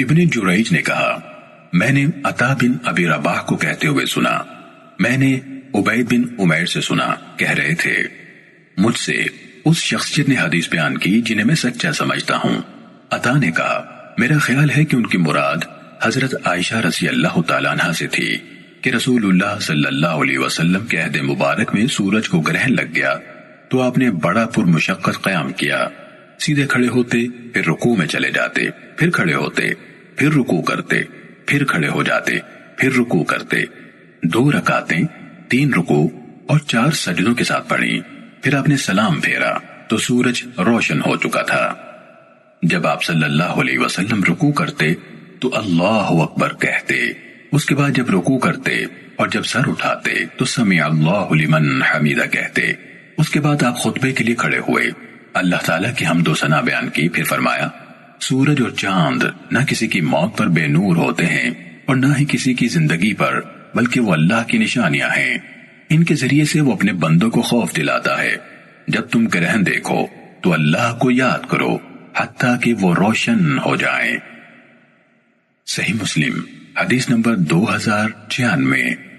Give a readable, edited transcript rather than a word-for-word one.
ابن جریج نے کہا میں نے عطا بن ابی رباح کو کہتے ہوئے سنا، میں نے عبید بن عمیر سے سنا، کہہ رہے تھے مجھ سے اس شخصیت نے حدیث بیان کی جنہیں میں سچا سمجھتا ہوں۔ عطا نے کہا میرا خیال ہے کہ ان کی مراد حضرت عائشہ رضی اللہ تعالیٰ عنہ سے تھی کہ رسول اللہ صلی اللہ علیہ وسلم کے عہد مبارک میں سورج کو گرہن لگ گیا تو آپ نے بڑا پرمشقت قیام کیا، سیدھے کھڑے ہوتے پھر رکوع میں چلے جاتے، پھر کھڑے ہوتے پھر رکوع کرتے، پھر کھڑے ہو جاتے، پھر رکوع کرتے، 2 رکعتیں 3 رکوع اور 4 سجدوں کے ساتھ پڑھی، پھر آپ نے سلام پھیرا تو سورج روشن ہو چکا تھا۔ جب آپ صلی اللہ علیہ وسلم رکوع کرتے تو اللہ اکبر کہتے، اس کے بعد جب رکوع کرتے اور جب سر اٹھاتے تو سمع اللہ لمن حمیدہ کہتے، اس کے بعد آپ خطبے کے لیے کھڑے ہوئے، اللہ تعالیٰ کی حمد و ثنا بیان کی، پھر فرمایا سورج اور چاند نہ کسی کی موت پر بے نور ہوتے ہیں اور نہ ہی کسی کی زندگی پر، بلکہ وہ اللہ کی نشانیاں ہیں، ان کے ذریعے سے وہ اپنے بندوں کو خوف دلاتا ہے۔ جب تم گرہن دیکھو تو اللہ کو یاد کرو حتیٰ کہ وہ روشن ہو جائیں۔ صحیح مسلم حدیث نمبر 2096۔